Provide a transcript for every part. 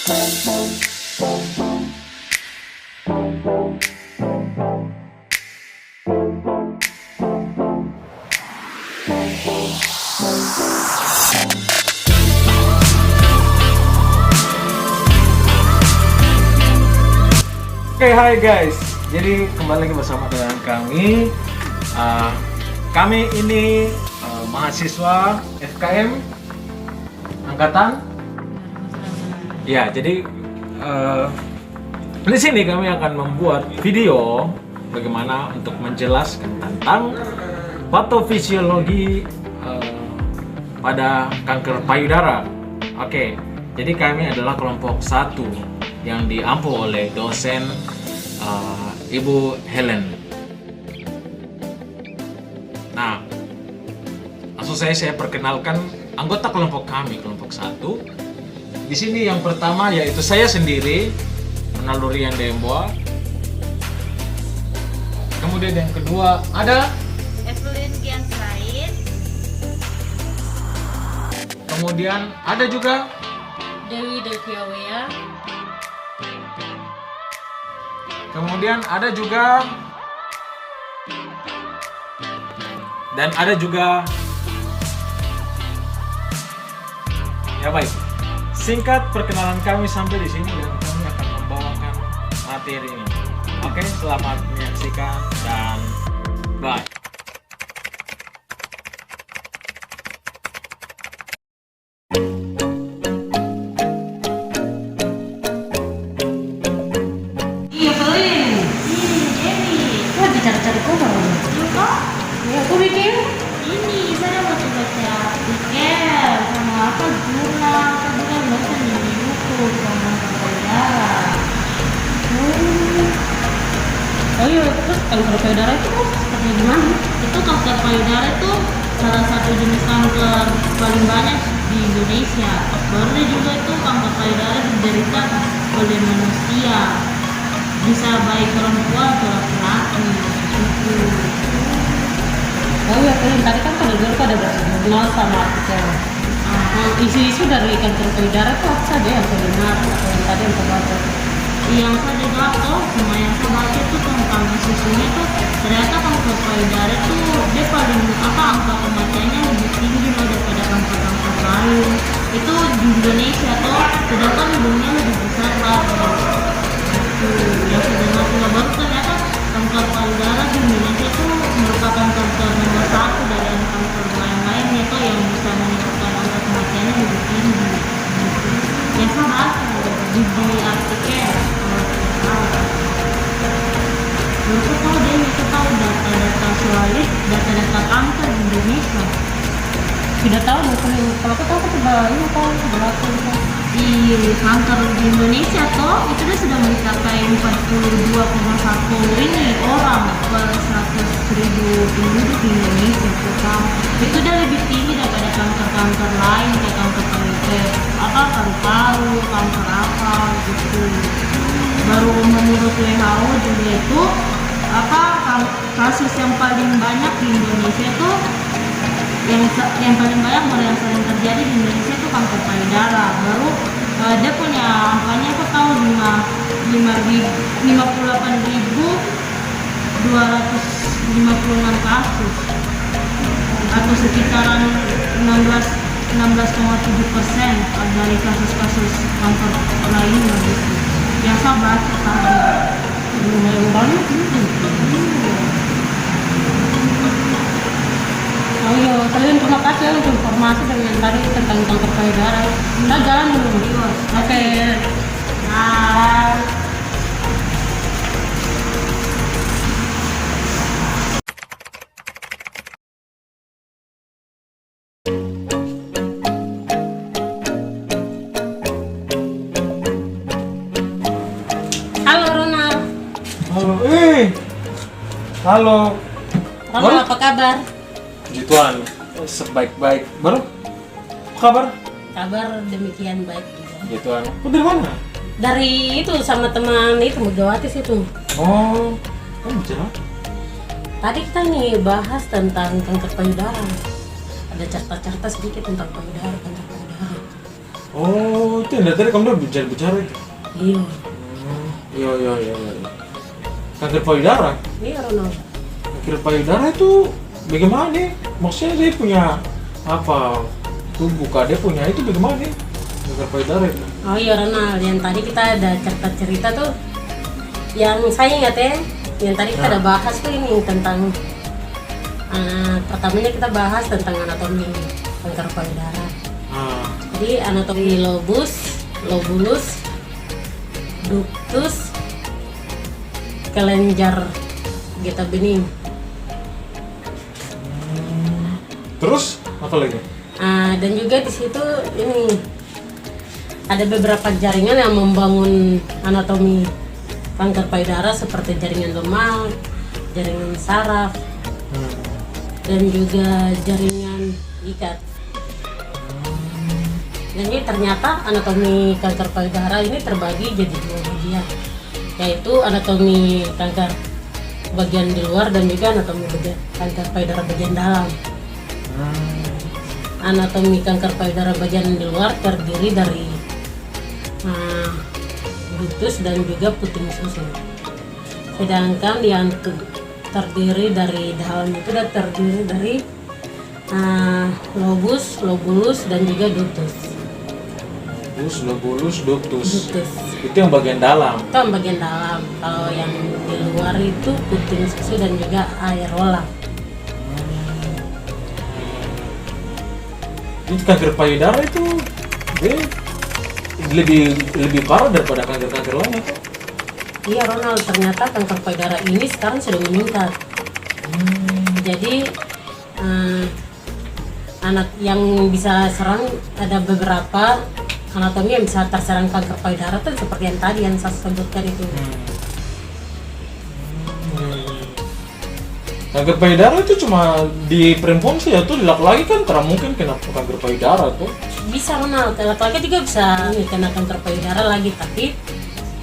Oke, hai guys. Jadi kembali lagi bersama dengan kami. Kami ini mahasiswa FKM angkatan. Ya, jadi di sini kami akan membuat video bagaimana untuk menjelaskan tentang patofisiologi pada kanker payudara. Oke, jadi kami adalah kelompok 1 yang diampu oleh dosen Ibu Helen. Nah, langsung saya perkenalkan anggota kelompok kami, kelompok 1. Di sini yang pertama yaitu saya sendiri, Nalurian Demboa. Kemudian yang kedua ada Evelyn Giansait. Kemudian ada juga Dewi Deviawea. Kemudian ada juga dan ada juga ya baik. Singkat perkenalan kami sampai di sini dan kami akan membawakan materinya. Oke, selamat menyaksikan dan bye. Cari-cari kobar juga ya, aku bikin ini, saya mau baca tiket sama apa jurnal baca di buku sama payudara. Oh iya, terus kanker payudara itu seperti gimana? Itu kanker payudara itu salah satu jenis kanker paling banyak di Indonesia. Baru juga itu kanker payudara diderita oleh manusia, bisa baik perempuan atau laki-laki. Oh ya, tadi kan pada dulu ada jurnal sama artikel. Isu-isu dari kanker payudara itu apa saja yang saya dengar atau yang tadi yang saya baca? Yang saya dapat sama yang saya baca itu tentang isu-isunya tuh ternyata kanker payudara itu dia paling angka kematiannya lebih tinggi loh daripada kanker-kanker lain. Itu di Indonesia tuh, sedangkan dunia lebih besar lah. Itu yang saya dengar juga baru ternyata kanker payudara di Indonesia itu merupakan kanker nomor 1 dari kanker lain-lainnya tuh yang bisa menyebabkan angka kematiannya lebih tinggi. Yang saya baca di artikel. Baru tahu deh, itu tahu data-data soalis, data-data kanker di Indonesia. Tidak tahu, kalau aku tahu coba ini tahu berapa itu. Di kanker di Indonesia tuh itu dia sudah mencapai 42,1 ini orang per 100.000 penduduk di Indonesia total. Itu udah lebih tinggi daripada kanker-kanker lain kayak kanker paru-paru, kanker apa gitu. Baru menurut WHO juga itu kasus yang paling banyak di Indonesia itu yang paling banyak yang sering terjadi di Indonesia itu kanker payudara. Baru dia punya angkanya aku tahu 58.256 kasus atau sekitaran 16,7% dari kasus-kasus kanker lainnya gitu. Yang saya baca tadi Lumayan banyak. Oh iya, kalian terima kasih ya untuk informasi dengan tadi tentang kanker payudara. Kita jalan dulu. Oke. nah Halo Ronald. Halo, halo. Ronald, apa kabar? Gituan, sebaik-baik. Baru, apa kabar? Kabar demikian baik juga. Gituan. Kau dari mana? Dari itu sama teman itu Megawati itu. Oh, kamu cerah? Tadi kita nih bahas tentang kanker payudara. Ada cerita-cerita sedikit tentang payudara, kanker payudara. Oh, Itu yang dari tadi kamu udah bicara itu. Iya. Iya. Kanker payudara. Iya Ronald. Kanker payudara itu bagaimana nih? Maksudnya dia punya apa? Tubuh dia punya itu bagaimana nih? Kanker payudara itu. Oh iya Ronald, yang tadi kita ada cerita tuh, yang saya ingat ya, yang tadi kita ada bahas tuh ini tentang pertamanya kita bahas tentang anatomi kanker payudara. Jadi anatomi lobus, lobulus, ductus, kelenjar getah bening. Terus apa lagi? Dan juga di situ ini ada beberapa jaringan yang membangun anatomi kanker payudara seperti jaringan lemak, jaringan saraf, dan juga jaringan ikat. Dan ini ternyata anatomi kanker payudara ini terbagi jadi dua bagian, yaitu anatomi kanker bagian di luar dan juga anatomi kanker payudara bagian dalam. Anatomi kanker payudara bagian di luar terdiri dari ductus dan juga puting susu. Sedangkan yang terdiri dari dalam itu terdiri dari lobus, lobulus dan juga ductus. Lobulus, ductus. Itu yang bagian dalam. Itu yang bagian dalam. Kalau yang di luar itu puting susu dan juga areola. Itu kanker payudara itu dia lebih parah daripada kanker lain itu. Iya Ronald, ternyata kanker payudara ini sekarang sudah meningkat. Jadi anak yang bisa serang ada beberapa anatomi yang bisa terserang kanker payudara tuh seperti yang tadi yang saya sebutkan itu. Kanker payudara itu cuma di perempuan sih ya tuh, laki-laki kan tidak mungkin kena kanker payudara tuh. Bisa Ronald, laki-laki juga bisa kena kanker payudara lagi, tapi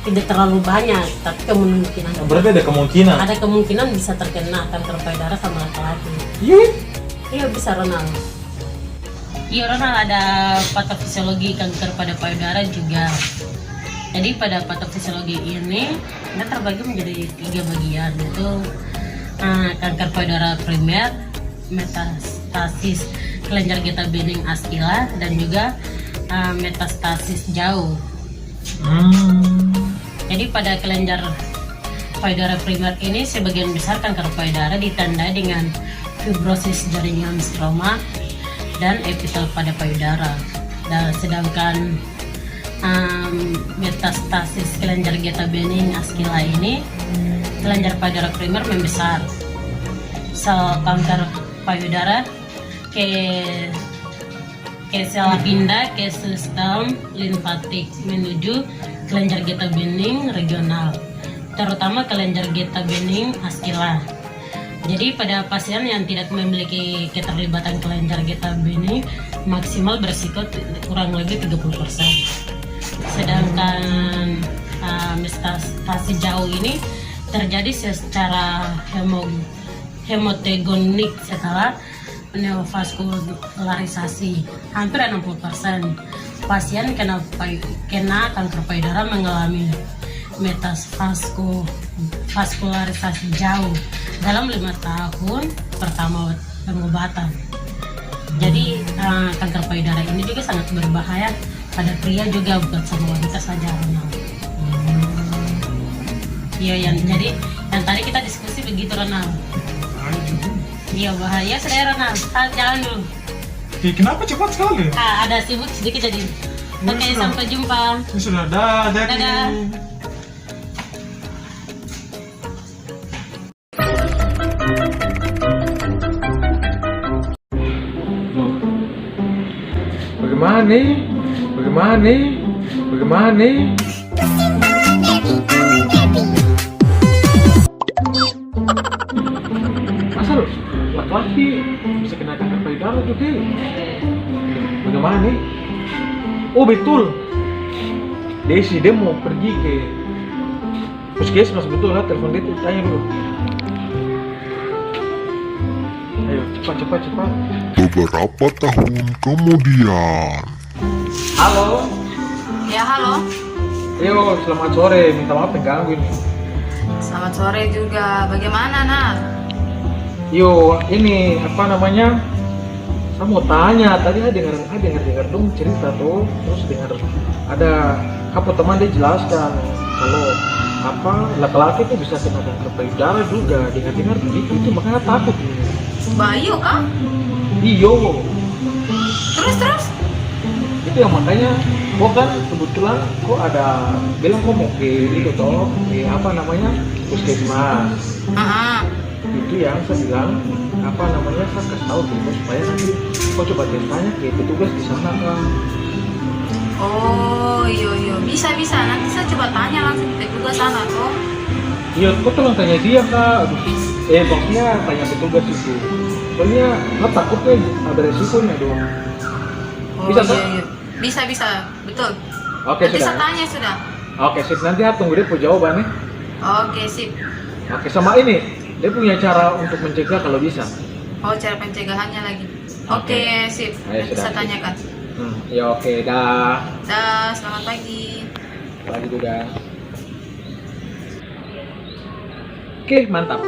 tidak terlalu banyak, tapi kemungkinan. Berarti ada kemungkinan. Ada kemungkinan bisa terkena kanker payudara sama laki-laki. Iya bisa Ronald. Iya Ronald, ada patofisiologi kanker pada payudara juga. Jadi pada patofisiologi ini kita terbagi menjadi 3 bagian, yaitu kanker payudara primer, metastasis kelenjar getah bening askila, dan juga metastasis jauh. Jadi pada kelenjar payudara primer ini sebagian besar kanker payudara ditandai dengan fibrosis jaringan stroma dan epitel pada payudara. Dan sedangkan metastasis kelenjar getah bening askila ini, kelenjar payudara primer membesar. Sel kanker payudara ke sel pindah ke sistem limfatik menuju kelenjar getah bening regional, terutama kelenjar getah bening askila. Jadi pada pasien yang tidak memiliki keterlibatan kelenjar getah bening maksimal berisiko kurang lebih 30%. Sedangkan metastasis jauh ini terjadi secara hemotegonik setelah neovaskularisasi. Hampir 60% pasien kena kanker payudara mengalami metavaskularisasi jauh dalam 5 tahun pertama pengobatan. Jadi kanker payudara ini juga sangat berbahaya pada pria juga, bukan sama wanita saja. Iya, jadi yang tadi kita diskusi begitu Ronald. Iya bahaya sudah Ronald, jalan dulu. Kenapa cepat sekali? Ada sibuk sedikit jadi. Oke, sampai jumpa. Sudah, dadah. Bagaimana? Asal laki-laki bisa kena kanker payudara juga. Bagaimana nih? Oh betul, Desi dia mau pergi ke puskesmas, betul lah, telepon dia tuh, tanya dulu. Ayo cepat. Beberapa tahun kemudian. Halo, Ya, halo. Yo, selamat sore. Minta maaf mengganggu ini. Selamat sore juga. Bagaimana, Nak? Yo, ini apa namanya? Saya mau tanya. Tadi dengar dong cerita tuh. Terus dengar ada apa teman dia jelaskan kalau apa laki-laki tuh bisa kena kanker payudara juga. Dengar begitu itu makanya takut ini. Bayu, Kak? Iyo. Terus? Itu yang makanya kok kan kebetulan kok ada bilang kok mau ke itu toh ke apa namanya puskesmas itu yang saya bilang apa namanya saya kasih tahu dulu supaya nanti kok coba tanya ke petugas di sana kan. Oh, iya. Bisa. Nanti saya coba tanya langsung ke petugas sana, toh. Iya, kok tolong tanya dia kak. Maksudnya tanya petugas itu soalnya nggak takutnya ada resikonya dong. Bisa, Oh, Pak? iya. Bisa. Betul. Oke, Nanti sudah. saya tanya sudah. Oke sip, nanti ya tunggu dia jawabannya. Oke, sip. Oke, sama ini dia punya cara untuk mencegah kalau bisa. Oh, cara pencegahannya lagi. Oke, sip. Ayo, Nanti sudah. saya tanyakan. Ya oke, dah. Dah, selamat pagi. Lagi juga. Oke, mantap.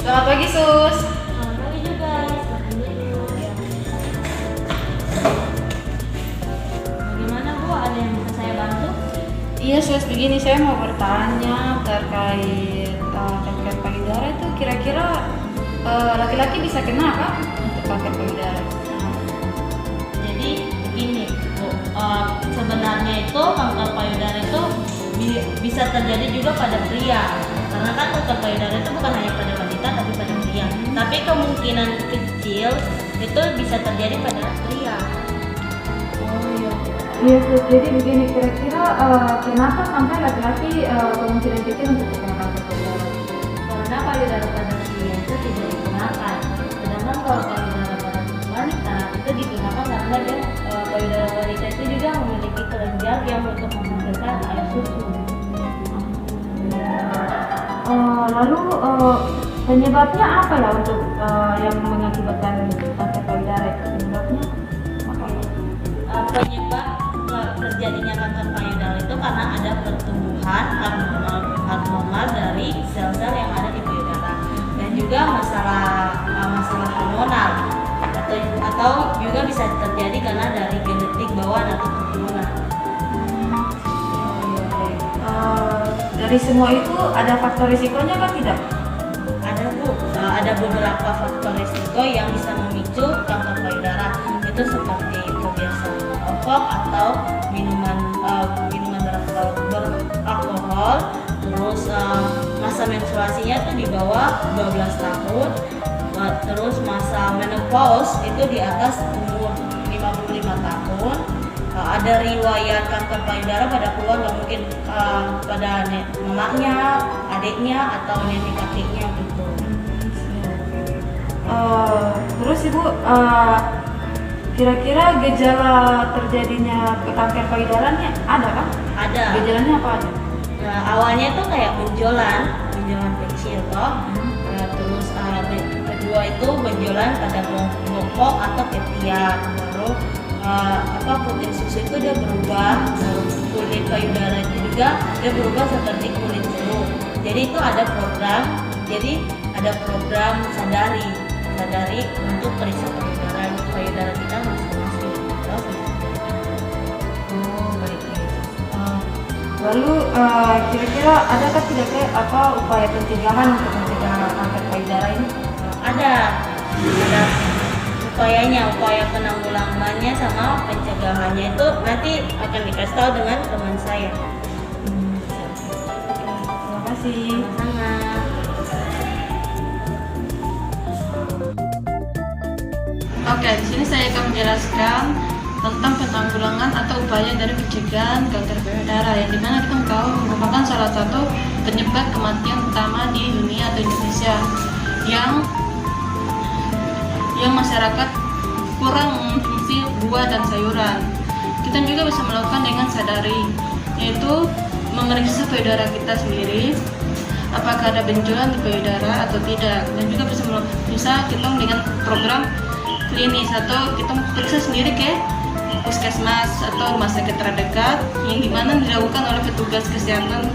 Selamat pagi, Sus. Selamat pagi juga. Silakan dulu. Bagaimana Bu? Ada yang bisa saya bantu? Iya, Sus. Begini, saya mau bertanya terkait kanker payudara itu kira-kira laki-laki bisa kena kah untuk kanker payudara? Jadi begini Bu, sebenarnya itu kanker payudara itu bisa terjadi juga pada pria. Karena kan kanker payudara itu bukan hanya pada wanita tapi pada pria. Tapi kemungkinan kecil itu bisa terjadi pada pria. Oh iya. Iya, Sus. Jadi begini, kira-kira kenapa sampai laki-laki kemungkinan kecil untuk terkena kanker payudara? Karena payudara pada pria itu tidak digunakan. Sedangkan kalau payudara pada wanita itu digunakan karena dia payudara wanita itu juga memiliki kelenjar yang untuk menghasilkan air susu. Lalu penyebabnya apa ya untuk yang mengakibatkan kanker payudara itu? Penyebabnya apa ya? Penyebab terjadinya kanker payudara itu karena ada pertumbuhan abnormal dari sel-sel yang ada di payudara dan juga masalah hormonal atau juga bisa terjadi karena dari genetik bawaan atau keturunan. Dari semua itu ada faktor risikonya kan tidak? Ada Bu, ada beberapa faktor risiko yang bisa memicu kanker payudara. Itu seperti kebiasaan merokok atau minuman beralkohol, terus masa menstruasinya itu di bawah 12 tahun, terus masa menopause itu di atas umur 55 tahun. Ada riwayat kanker payudara pada keluarga, mungkin pada mamanya, adiknya, atau nenek kakeknya gitu. Terus Ibu, kira-kira gejala terjadinya kanker payudaranya ada kan? Ada. Gejalanya apa aja? Nah, awalnya itu kayak benjolan kecil toh. Terus kedua itu benjolan pada kelompok atau ketiak. Baru protein susu itu dia berubah, kulit payudara itu juga dia berubah seperti kulit jeruk. Jadi itu ada program sadari untuk periksa payudara kita masing-masing. Oh, baik. Lalu kira-kira adakah upaya pencegahan untuk mencegah kanker payudara ini? Ada upaya penanggulangannya sama pencegahannya itu nanti akan dikasih tahu dengan teman saya. Terima kasih. Sama-sama. Oke, di sini saya akan menjelaskan tentang penanggulangan atau upaya dari pencegahan kanker payudara, yang dimana kita tahu merupakan salah satu penyebab kematian utama di dunia atau Indonesia, yang masyarakat kurang mengkonsumsi buah dan sayuran. Kita juga bisa melakukan dengan sadari, yaitu memeriksa payudara kita sendiri, apakah ada benjolan di payudara atau tidak, dan juga bisa kita dengan program klinis atau kita periksa sendiri ke puskesmas atau rumah sakit terdekat, yang dimana dilakukan oleh petugas kesehatan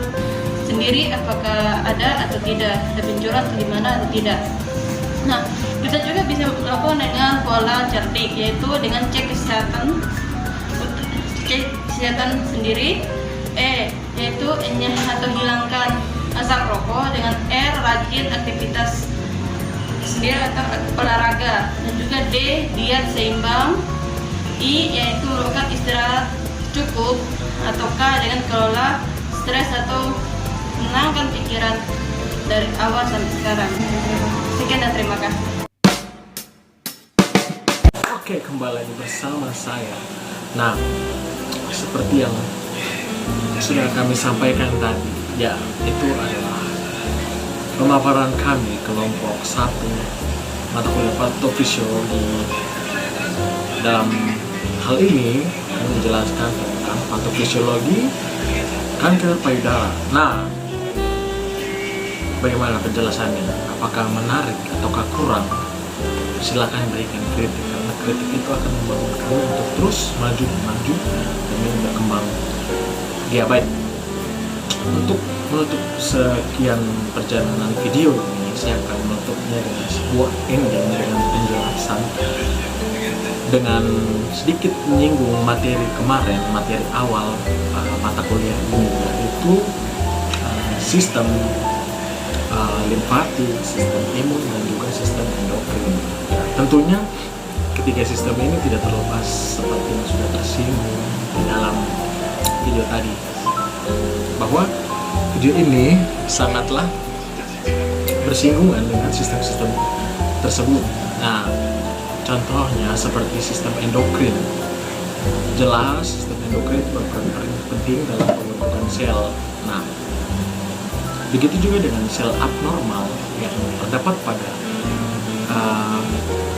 sendiri apakah ada atau tidak, ada benjolan atau di mana atau tidak. Nah, kita juga bisa melakukan dengan pola cerdik, yaitu dengan cek kesehatan sendiri, yaitu enyah atau hilangkan asap rokok, dengan rajin aktivitas sendiri atau olahraga, dan juga diet seimbang, yaitu melakukan istirahat cukup, atau dengan kelola stres atau menenangkan pikiran dari awal sampai sekarang. Sekian dan terima kasih. Oke, kembali lagi bersama saya. Nah, seperti yang sudah kami sampaikan tadi, ya, itu adalah pemaparan kami kelompok 1 mata kuliah patofisiologi. Dalam hal ini kami menjelaskan tentang patofisiologi kanker payudara. Nah, bagaimana penjelasannya? Apakah menarik ataukah kurang? Silakan berikan kritik, karena kritik itu akan membangun kami untuk terus maju demi berkembang. Ya, baik. Untuk menutup sekian perjalanan video ini, saya akan menutupnya dengan sebuah ending dengan penjelasan, dengan sedikit menyinggung materi kemarin, materi awal mata kuliah ini, yaitu sistem limfatik, sistem imun, dan juga sistem endokrin. Tentunya ketiga sistem ini tidak terlepas seperti yang sudah tersinggung di dalam video tadi, bahwa video ini sangatlah bersinggungan dengan sistem-sistem tersebut. Nah, contohnya seperti sistem endokrin. Jelas sistem endokrin berperan penting dalam pembentukan sel. Nah, begitu juga dengan sel abnormal yang terdapat pada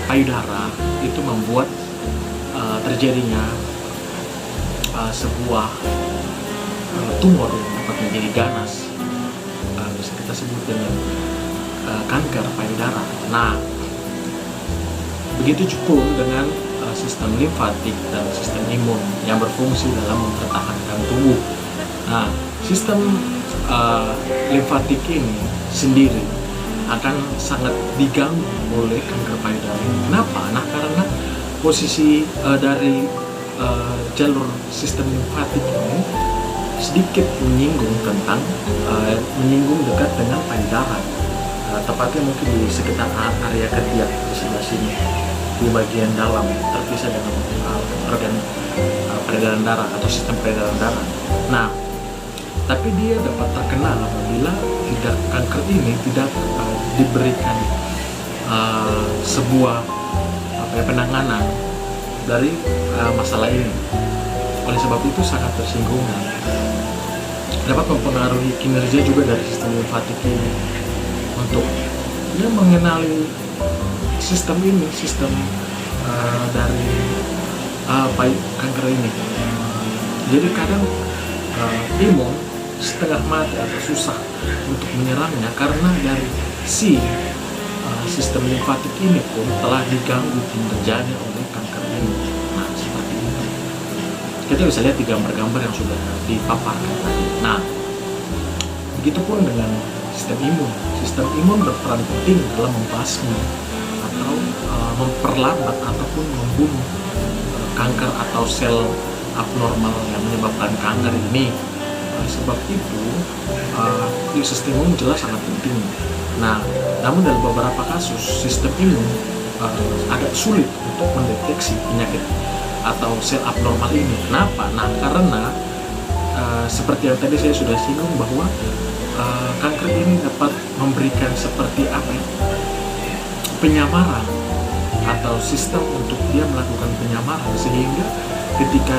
payudara, itu membuat terjadinya sebuah tumor yang dapat menjadi ganas, bisa kita sebut dengan kanker payudara. Nah, begitu pun dengan sistem limfatik dan sistem imun yang berfungsi dalam mempertahankan tubuh. Nah, sistem limfatik ini sendiri akan sangat diganggu oleh kanker payudara. Kenapa? Nah, karena posisi dari jalur sistem limfatik ini sedikit menyinggung menyinggung dekat dengan payudara, tepatnya mungkin di sekitar area ketiak di sebelah sini, di bagian dalam, terpisah dengan organ peredaran darah atau sistem peredaran darah. Nah, tapi dia dapat terkena apabila kanker ini tidak diberikan sebuah penanganan dari masalah ini. Oleh sebab itu sangat tersinggung dan dapat mempengaruhi kinerja juga dari sistem limfatik ini untuk mengenali sistem ini, sistem dari kanker ini. Jadi kadang imun setengah mati atau susah untuk menyerangnya karena dari sistem limfatik ini pun telah diganggu kinerjanya oleh kanker ini. Nah, seperti itu. Kita bisa lihat di gambar-gambar yang sudah dipaparkan tadi. Nah, begitupun dengan sistem imun. Sistem imun berperan penting dalam membasmi atau memperlambat ataupun membunuh kanker atau sel abnormal yang menyebabkan kanker ini. Sebab itu sistem imun jelas sangat penting. Nah, namun dalam beberapa kasus sistem imun agak sulit untuk mendeteksi penyakit atau sel abnormal ini. Kenapa? Nah, karena seperti yang tadi saya sudah singgung bahwa kanker ini dapat memberikan seperti penyamaran atau sistem untuk dia melakukan penyamaran, sehingga ketika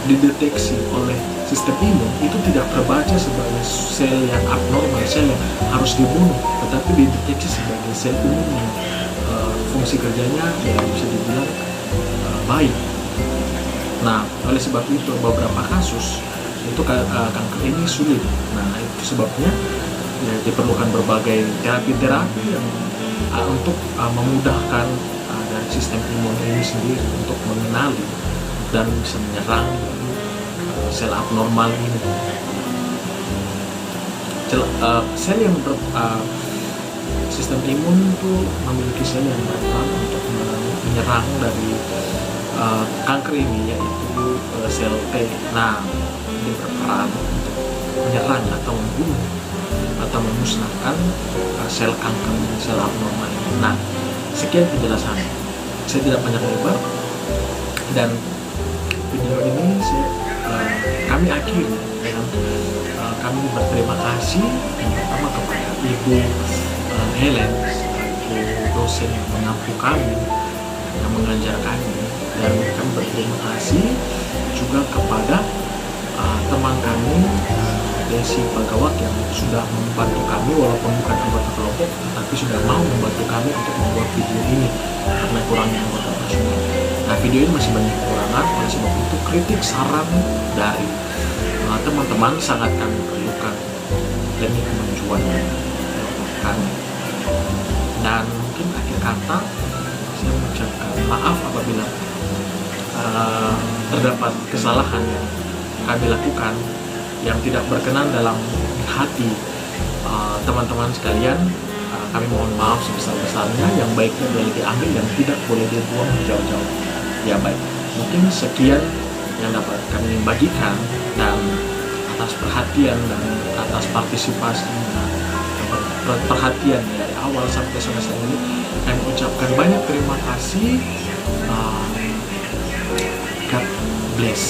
dideteksi oleh sistem imun itu tidak terbaca sebagai sel yang abnormal, sel yang harus dibunuh, tetapi dideteksi sebagai sel umum yang fungsi kerjanya ya bisa dibilang baik. Nah, oleh sebab itu beberapa kasus itu kanker ini sulit. Nah, itu sebabnya ya, diperlukan berbagai terapi-terapi yang untuk memudahkan dari sistem imun ini sendiri untuk mengenali dan bisa menyerang sel abnormal ini. Sel yang sistem imun itu memiliki sel yang berperan untuk menyerang dari kanker ini, yaitu sel T. Nah, dia berperan untuk menyerang atau membunuh atau memusnahkan sel kanker, sel abnormal ini. Nah, sekian penjelasannya. Saya tidak banyak lebar, dan video ini kami akhiri dengan kami berterima kasih yang pertama kepada Ibu Helen, Ibu dosen yang mengampu kami, yang mengajar kami, dan kami berterima kasih juga kepada teman kami Desi Bagawak yang sudah membantu kami, walaupun bukan anggota kelompok tapi sudah mau membantu kami untuk membuat video ini karena kurangnya anggota personal. Nah, video ini masih banyak kekurangan, oleh sebab itu kritik saran dari teman-teman sangat kami perlukan demi kemajuan kami. Dan mungkin akhir kata saya mengucapkan maaf apabila terdapat kesalahan yang kami lakukan yang tidak berkenan dalam hati teman-teman sekalian. Kami mohon maaf sebesar-besarnya. Yang baiknya boleh diambil dan tidak boleh dibuang jauh-jauh. Ya baik, mungkin sekian yang dapat kami bagikan, dan atas perhatian dan atas partisipasi perhatian dari awal sampai selesai ini, kami ucapkan banyak terima kasih. God bless.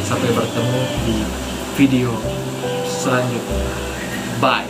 Sampai bertemu di video selanjutnya. Bye.